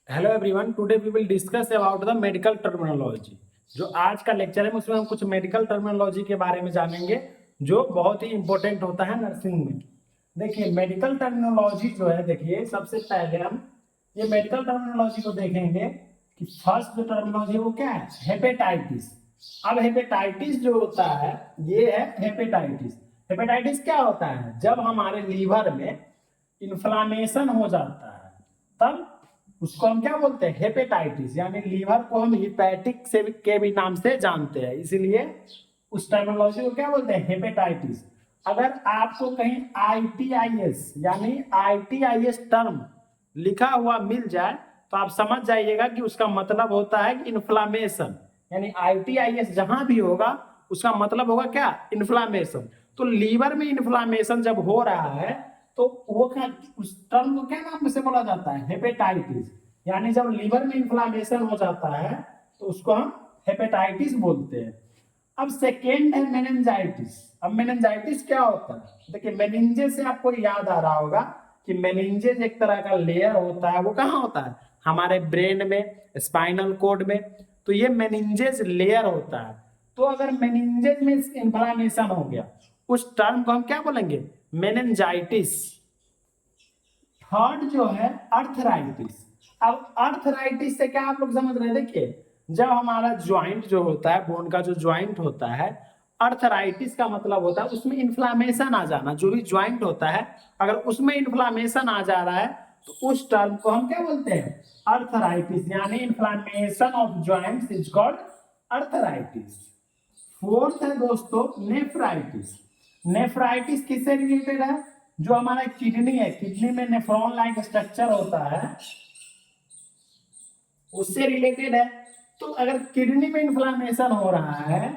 Hello everyone, today we will discuss about the medical terminology. जो आज का lecture है उसमें हम कुछ मेडिकल टर्मिनोलॉजी के बारे में जानेंगे जो बहुत ही इंपॉर्टेंट होता है नर्सिंग में। देखिए मेडिकल टर्मिनोलॉजी जो है, देखिए सबसे पहले हम ये मेडिकल टर्मिनोलॉजी को देखेंगे कि फर्स्ट जो टर्मिनोलॉजी है वो क्या है, हेपेटाइटिस। अब हेपेटाइटिस जो होता है ये है हेपेटाइटिस। हेपेटाइटिस क्या होता है, जब हमारे लीवर में इन्फ्लामेशन हो जाता है तब उसको हम क्या बोलते हैं, हेपेटाइटिस। यानी लीवर को हम हिपैटिक से के भी नाम से जानते हैं, इसीलिए उस टर्मिनोलॉजी को क्या बोलते हैं, हेपेटाइटिस। अगर आपको कहीं आईटीआईएस यानी आईटीआईएस टर्म लिखा हुआ मिल जाए तो आप समझ जाइएगा कि उसका मतलब होता है कि इन्फ्लामेशन। यानी आईटीआईएस जहां भी होगा उसका मतलब होगा क्या, इन्फ्लामेशन। तो लीवर में इन्फ्लामेशन जब हो रहा है तो वो क्या, उस टर्म को क्या नाम से बोला जाता है, हेपेटाइटिस। यानी जब लीवर में इन्फ्लामेशन हो जाता है तो उसको हम हेपेटाइटिस बोलते हैं। अब सेकेंड है मेनिंजाइटिस। अब मेनिंजाइटिस क्या होता है, देखिए मेनिंजेस से आपको याद आ रहा होगा कि मेनिंजेस एक तरह का लेयर होता है। वो कहाँ होता है, हमारे ब्रेन में, स्पाइनल कोड में। तो ये मेनिंजेस लेयर होता है। तो अगर मेनिंजेस में इंफ्लामेशन हो गया उस टर्म को हम क्या बोलेंगे, मेनिंजाइटिस। थर्ड जो है अर्थराइटिस। अब अर्थराइटिस से क्या आप लोग समझ रहे हैं, देखिए जब हमारा ज्वाइंट जो होता है, बोन का जो ज्वाइंट होता है, अर्थराइटिस का मतलब होता है उसमें इन्फ्लामेशन आ जाना। जो भी ज्वाइंट होता है अगर उसमें इन्फ्लामेशन आ जा रहा है तो उस टर्म को हम क्या बोलते हैं, अर्थराइटिस। यानी inflammation of joints is called arthritis. Fourth है दोस्तों नेफ्राइटिस। नेफ्राइटिस किससे रिलेटेड है, जो हमारा किडनी है, किडनी में नेफ्रॉन लाइक स्ट्रक्चर होता है उससे रिलेटेड है। तो अगर किडनी में इन्फ्लामेशन हो रहा है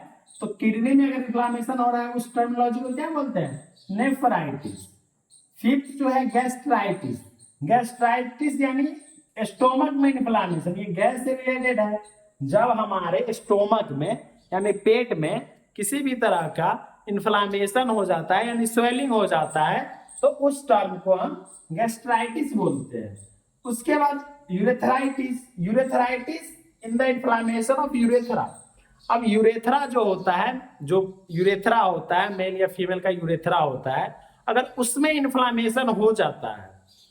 तो किडनी में अगर इन्फ्लामेशन हो रहा है उस टर्मिनोलॉजी को क्या बोलते हैं, नेफ्राइटिस। फिफ्थ जो है गैस्ट्राइटिस। गैस्ट्राइटिस यानी स्टोमक में इन्फ्लामेशन, ये गैस से रिलेटेड है। जब हमारे स्टोमक में यानी पेट में किसी भी तरह का इन्फ्लामेशन हो जाता है यानी स्वेलिंग हो जाता है तो उस टर्म को हम गैस्ट्राइटिस बोलते हैं। उसके बाद urethritis. Urethritis in the inflammation of urethra. अब यूरेथ्रा जो होता है, जो यूरेथ्रा होता है मेल या फीमेल का यूरेथ्रा होता है, अगर उसमें इन्फ्लामेशन हो जाता है,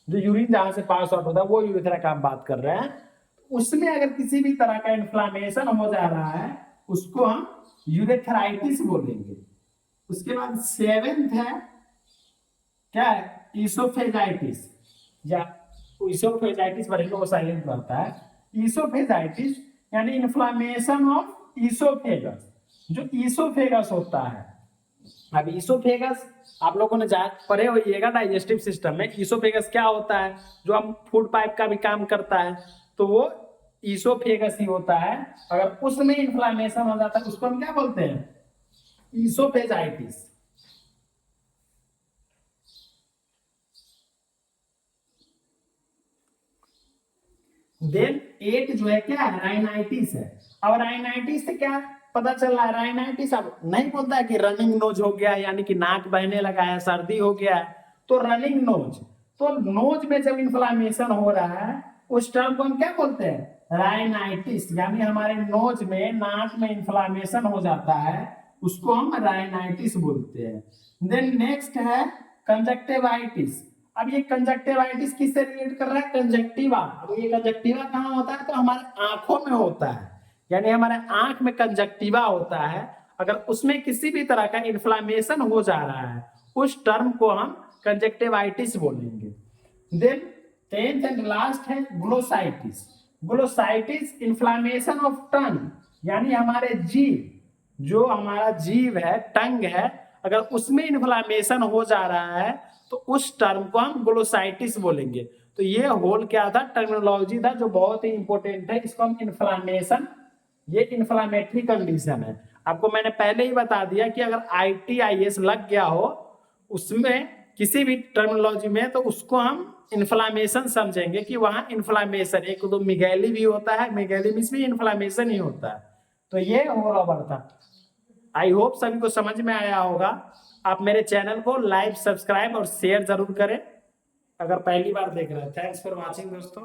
जो यूरिन जहां से पास आउट होता है वो यूरेथ्रा का हम बात कर रहे हैं, उसमें अगर किसी भी तरह का इन्फ्लामेशन हो जा रहा है उसको हम यूरेथ्राइटिस बोलेंगे। उसके बाद सेवेंथ है क्या है, ईसोफेजाइटिस। या ईसोफेजाइटिस बड़े लोग साइलेंट रहता है। ईसोफेजाइटिस यानी इन्फ्लामेशन ऑफ ईसोफेगस। जो ईसोफेगस होता है, अब ईसोफेगस आप लोगों ने पढ़े होइएगा डाइजेस्टिव सिस्टम में। ईसोफेगस क्या होता है, जो हम फूड पाइप का भी काम करता है, तो वो ईसोफेगस ही होता है। अगर उसमें इन्फ्लामेशन हो जाता है उसको हम क्या बोलते हैं, ईसोफेजाइटिस। देन एट जो है क्या है, राइनाइटिस है। अब राइनाइटिस से क्या पता चल रहा है, राइनाइटिस अब नहीं बोलता है कि रनिंग नोज हो गया यानी कि नाक बहने लगा है, सर्दी हो गया है, तो रनिंग नोज। तो नोज में जब इन्फ्लामेशन हो रहा है उस टर्म को हम क्या बोलते हैं, राइनाइटिस। यानी हमारे नोज में, नाक में इन्फ्लामेशन हो जाता है उसको हम राइनाइटिस बोलते हैं। देन नेक्स्ट है कंजक्टिवाइटिस। अब ये कंजक्टिवाइटिस किससे रिलेट कर रहा है, कंजक्टिवा। अब ये कंजक्टिवा कहाँ होता है, तो हमारे आंखों में होता है। यानी हमारे आंख में कंजक्टिवा होता है, अगर उसमें किसी भी तरह का इन्फ्लामेशन हो जा रहा है उस टर्म को हम कंजक्टिवाइटिस बोलेंगे। देन टेंथ एंड लास्ट है glossitis. Glossitis inflammation of tongue, यानी हमारे जीभ, जो हमारा जीव है, टंग है, अगर उसमें इन्फ्लामेशन हो जा रहा है तो उस टर्म को हम ग्लोसाइटिस बोलेंगे। तो ये होल क्या था, टर्मिनोलॉजी था जो बहुत ही इंपॉर्टेंट है। इसको हम इन्फ्लामेशन, ये इन्फ्लामेटरी कंडीशन है। आपको मैंने पहले ही बता दिया कि अगर आईटीआईएस लग गया हो उसमें किसी भी टर्मिनोलॉजी में तो उसको हम इन्फ्लामेशन समझेंगे कि वहां इन्फ्लामेशन, एक तो मिगैली भी होता है, मिगैली में भी इन्फ्लामेशन ही होता है। तो ये होल ओवर था। आई होप सभी को समझ में आया होगा। आप मेरे चैनल को लाइक, सब्सक्राइब और शेयर जरूर करें अगर पहली बार देख रहे हैं। थैंक्स फॉर वॉचिंग दोस्तों।